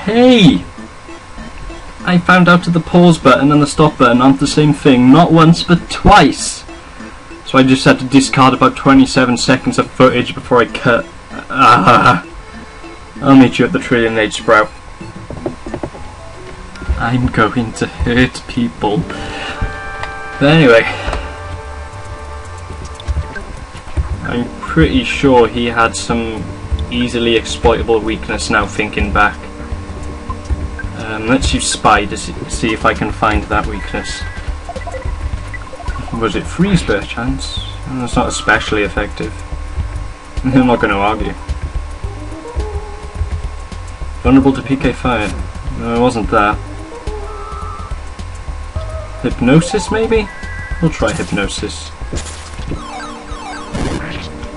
Hey! I found out that the pause button and the stop button aren't the same thing, not once but twice. So I just had to discard about 27 seconds of footage before I cut. I'll meet you at the Trillion Age Sprout. I'm going to hurt people. But anyway, I'm pretty sure he had some easily exploitable weakness now thinking back. Let's use Spy to see if I can find that weakness. Was it Freeze by chance? That's not especially effective. I'm not going to argue. Vulnerable to PK fire. No, it wasn't that. Hypnosis maybe? We'll try Hypnosis.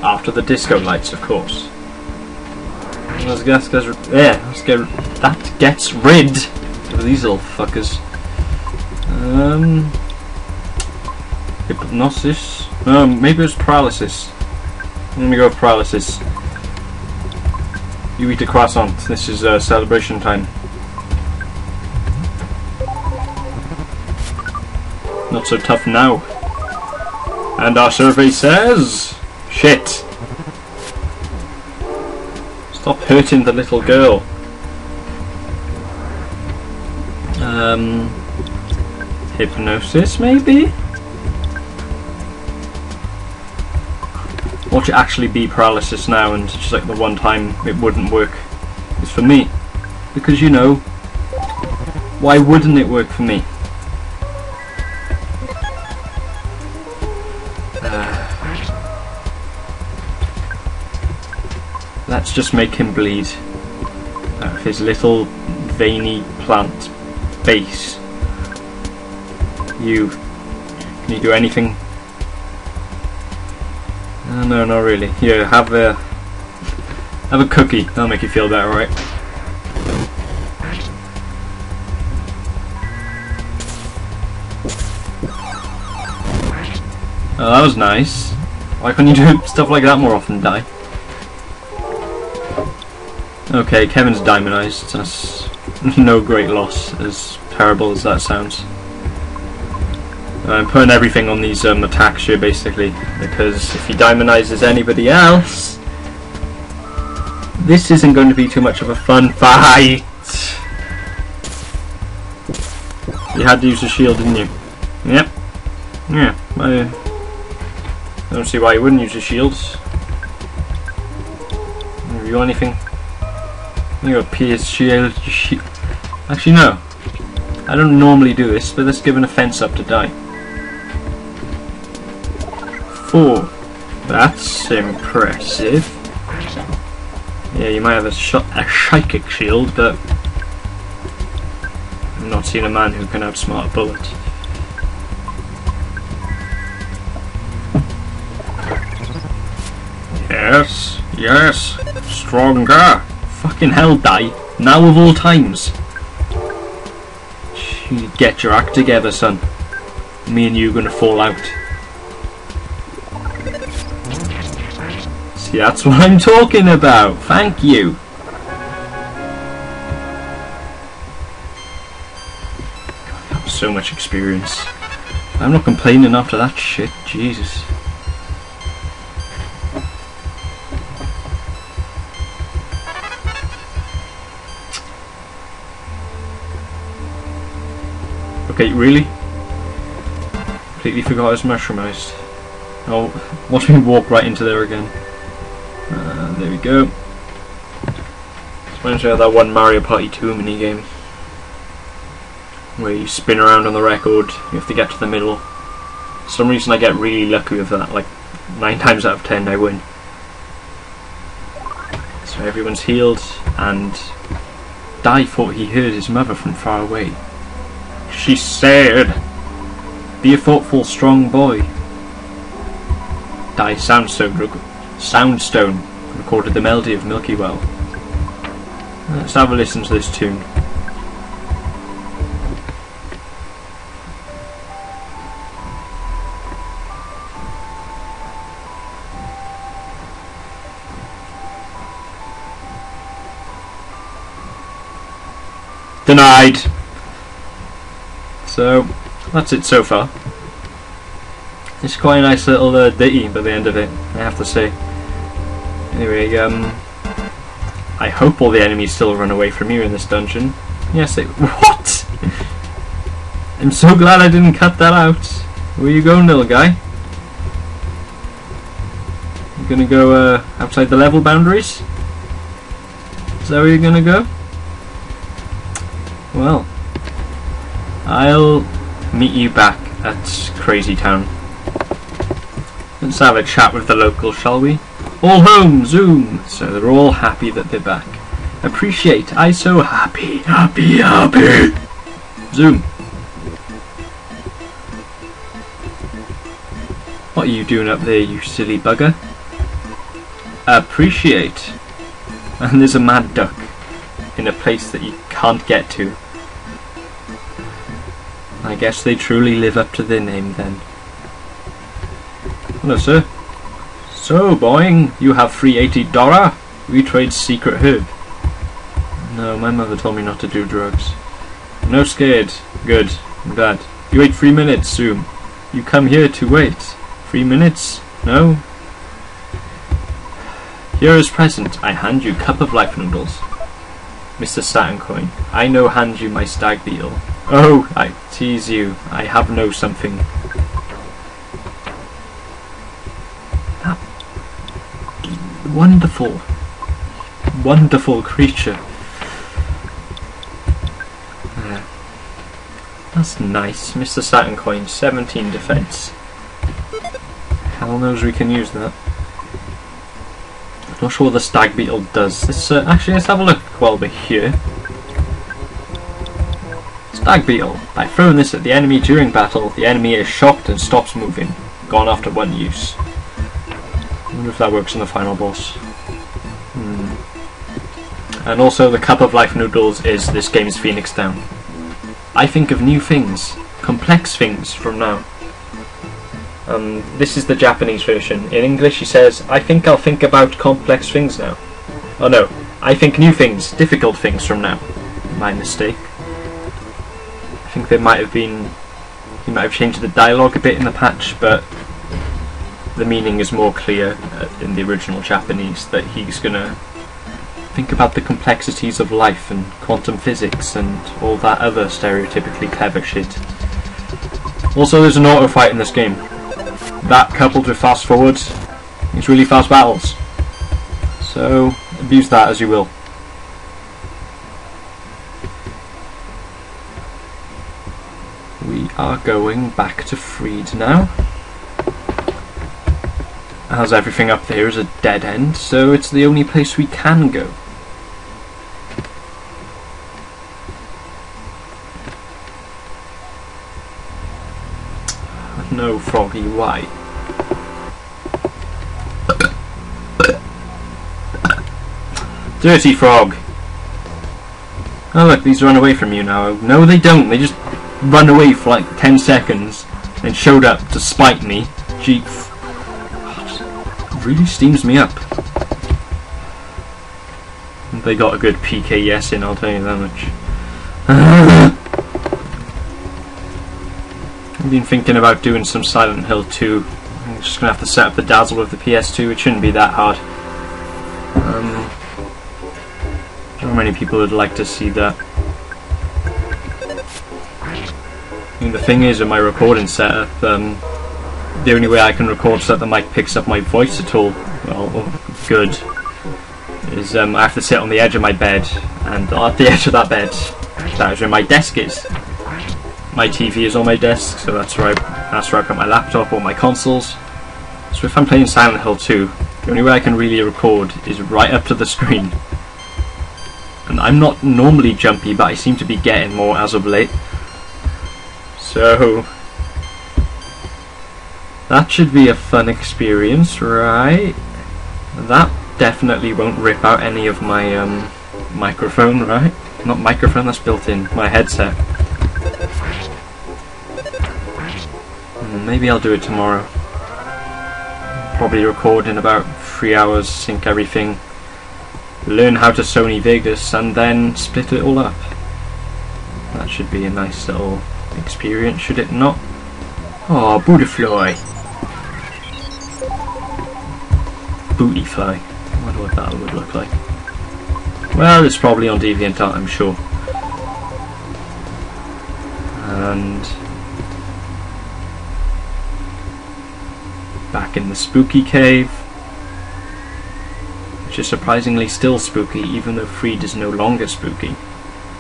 After the disco lights, of course. That gets rid of these little fuckers. Hypnosis. No, maybe it was paralysis. Let me go with paralysis. You eat a croissant. This is celebration time. Not so tough now. And our survey says... shit. Stop hurting the little girl. Hypnosis maybe? Watch it actually be paralysis now, and just like the one time it wouldn't work is for me. Because you know, why wouldn't it work for me? Let's just make him bleed out of his little veiny plant base. Can you do anything? No, not really. Here, have a cookie. That'll make you feel better, right? Oh, that was nice. Why can't you do stuff like that more often, Di? Okay, Kevin's diamondized. That's no great loss, as terrible as that sounds. I'm putting everything on these attacks here, basically, because if he diamondizes anybody else, this isn't going to be too much of a fun fight. You had to use a shield, didn't you? Yep. Yeah. I don't see why you wouldn't use a shield. Have you got anything? You got pierce shield. Actually, no. I don't normally do this, but let's give an offense up to die. 4. That's impressive. Yeah, you might have a psychic shield, but I've not seen a man who can outsmart a bullet. Yes, yes, stronger. Fucking hell, Die. Now of all times. Get your act together, son. Me and you are gonna fall out. See, that's what I'm talking about. Thank you. God, that was so much experience. I'm not complaining after that shit. Jesus. Okay, really? Completely forgot I was mushroomised. Oh, watch me walk right into there again. There we go. This reminds me of that one Mario Party 2 minigame where you spin around on the record, you have to get to the middle. For some reason I get really lucky with that, like 9 times out of 10 I win. So everyone's healed, and Dai thought he heard his mother from far away. She said, "Be a thoughtful, strong boy." Dai Soundstone recorded the melody of Milky Well. Let's have a listen to this tune. Denied. So that's it so far. It's quite a nice little ditty by the end of it, I have to say. Anyway, I hope all the enemies still run away from you in this dungeon. Yes, they... What? I'm so glad I didn't cut that out. Where you going, little guy? You gonna go outside the level boundaries? Is that where you're gonna go? Well, I'll meet you back at Crazy Town. Let's have a chat with the locals, shall we? All home, zoom! So they're all happy that they're back. Appreciate, I so happy, happy, happy! Zoom. What are you doing up there, you silly bugger? Appreciate. And there's a mad duck in a place that you can't get to. I guess they truly live up to their name then. Hello, sir. So, boing, you have free $80. We trade secret herb. No, my mother told me not to do drugs. No scared. Good. I'm glad. You wait 3 minutes, Zoom. You come here to wait. 3 minutes? No? Here is present. I hand you cup of life noodles. Mr. Saturn Coin. I no hand you my stag beetle. Oh, I tease you. I have no something. Wonderful, wonderful creature. That's nice. Mr. Saturn Coin, 17 defense. Hell knows we can use that. Not sure what the stag beetle does. Actually, let's have a look while we're here. Stag beetle. By throwing this at the enemy during battle, the enemy is shocked and stops moving. Gone after one use. I wonder if that works on the final boss. And also the cup of life noodles is this game's Phoenix Down. I think of new things, complex things from now. This is the Japanese version. In English he says, I think I'll think about complex things now. Oh no, I think new things, difficult things from now. My mistake. I think there might have been... he might have changed the dialogue a bit in the patch, but the meaning is more clear in the original Japanese, that he's gonna think about the complexities of life and quantum physics and all that other stereotypically clever shit. Also, there's an auto fight in this game. That coupled with fast forwards means really fast battles. So abuse that as you will. We are going back to Freed now. As everything up there is a dead end, so it's the only place we can go. No, Froggy, why? Dirty frog! Oh look, these run away from you now. No they don't, they just run away for like 10 seconds and showed up to spite me. Gee, really steams me up. They got a good PKS in, I'll tell you that much. I've been thinking about doing some Silent Hill 2. I'm just going to have to set up the dazzle with the PS2, it shouldn't be that hard. Not many people would like to see that. I mean, the thing is, with my recording setup, the only way I can record so that the mic picks up my voice at all, well, good, is I have to sit on the edge of my bed, and at the edge of that bed, that is where my desk is. My TV is on my desk, so that's where I put my laptop or my consoles. So if I'm playing Silent Hill 2, the only way I can really record is right up to the screen. And I'm not normally jumpy, but I seem to be getting more as of late. So that should be a fun experience, right? That definitely won't rip out any of my microphone, right? Not microphone, that's built in, my headset. Maybe I'll do it tomorrow. Probably record in about 3 hours, sync everything, learn how to Sony Vegas, and then split it all up. That should be a nice little experience, should it not? Oh, butterfly. Bootyfly. I wonder what that would look like. Well, it's probably on DeviantArt, I'm sure. And back in the spooky cave, which is surprisingly still spooky, even though Freed is no longer spooky.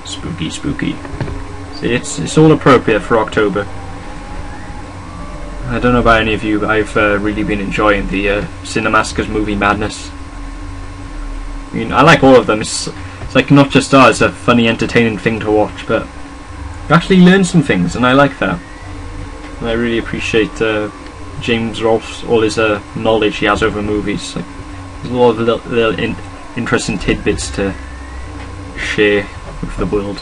Spooky, spooky. See, it's all appropriate for October. I don't know about any of you, but I've really been enjoying the Cinemaskers movie madness. I mean, I like all of them. It's like not just it's a funny, entertaining thing to watch, but you actually learn some things, and I like that. And I really appreciate James Rolfe's all his knowledge he has over movies. Like, there's a lot of little interesting tidbits to share with the world.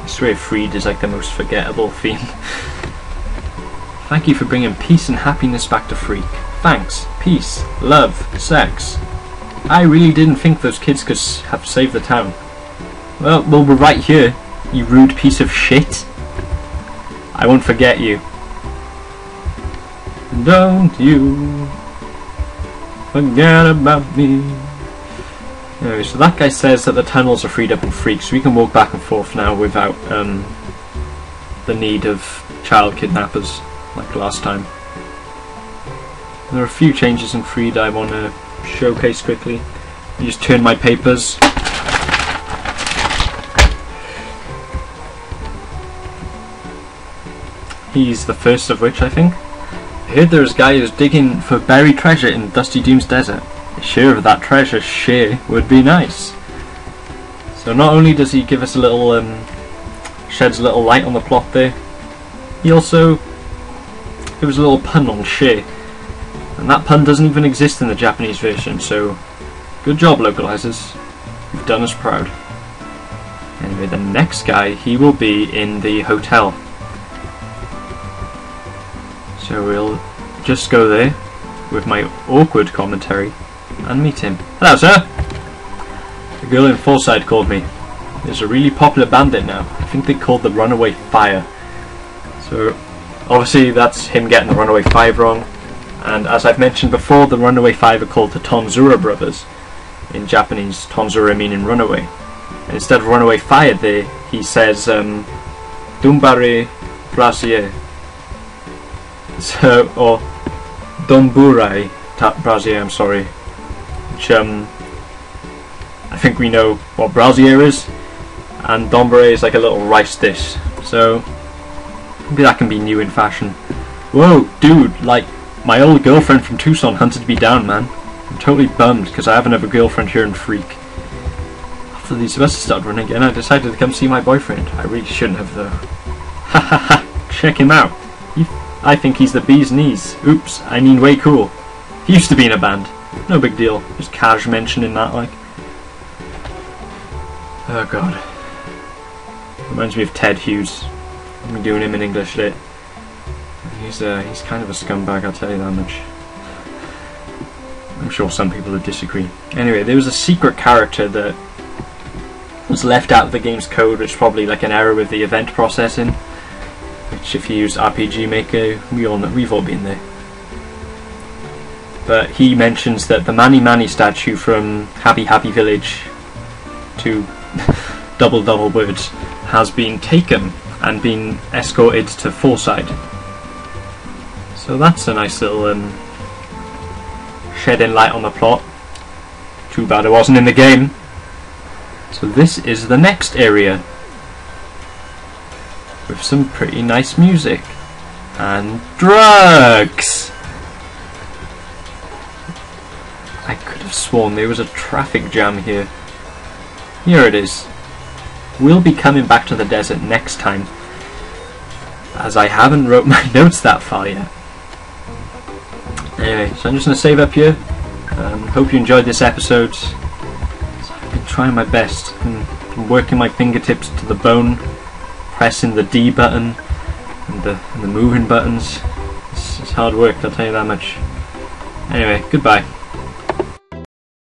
I swear Freed is like the most forgettable theme. Thank you for bringing peace and happiness back to Freak. Thanks. Peace, love, sex. I really didn't think those kids could have saved the town. Well, we're right here, you rude piece of shit. I won't forget you. Don't you forget about me. Anyway, so that guy says that the tunnels are freed up in Freak, so we can walk back and forth now without the need of child kidnappers like last time. There are a few changes in Freed I want to showcase quickly. I just turn my papers. He's the first of which, I think. I heard there was a guy who's digging for buried treasure in Dusty Doom's desert. A share of that treasure would be nice. So not only does he give us a little, sheds a little light on the plot there, he also gives a little pun on share. And that pun doesn't even exist in the Japanese version, so good job, localizers. You've done us proud. Anyway, the next guy, he will be in the hotel. So we'll just go there with my awkward commentary and meet him. Hello, sir! The girl in Fallside called me. There's a really popular band there now. I think they called the Runaway Fire. So obviously that's him getting the Runaway Five wrong. And as I've mentioned before, the Runaway Five are called the Tonzura Brothers. In Japanese, Tonzura meaning runaway. And instead of Runaway Fire there, he says Dumbare Brasier. So, or Domburai Brasier, I'm sorry. Which I think we know what Brasier is. And Dombare is like a little rice dish. So maybe that can be new in fashion. Whoa, dude, like, my old girlfriend from Tucson hunted me down, man. I'm totally bummed because I have another girlfriend here in Freak. After these buses started running again, I decided to come see my boyfriend. I really shouldn't have, though. Ha ha ha! Check him out. I think he's the bee's knees. Oops, I mean way cool. He used to be in a band. No big deal. Just cash mentioning that, like. Oh god. Reminds me of Ted Hughes. I'm doing him in English there. He's kind of a scumbag, I'll tell you that much. I'm sure some people would disagree. Anyway, there was a secret character that was left out of the game's code, which is probably like an error with the event processing. Which, if you use RPG Maker, we've all been there. But he mentions that the Mani Mani statue from Happy Happy Village, two double words, has been taken and been escorted to Fallside. So that's a nice little shedding light on the plot. Too bad it wasn't in the game. So this is the next area, with some pretty nice music and drugs. I could have sworn there was a traffic jam here. Here it is. We'll be coming back to the desert next time, as I haven't wrote my notes that far yet. Anyway, so I'm just going to save up here. Hope you enjoyed this episode. I've been trying my best. I've been working my fingertips to the bone, pressing the D button and the moving buttons. It's hard work, I'll tell you that much. Anyway, goodbye.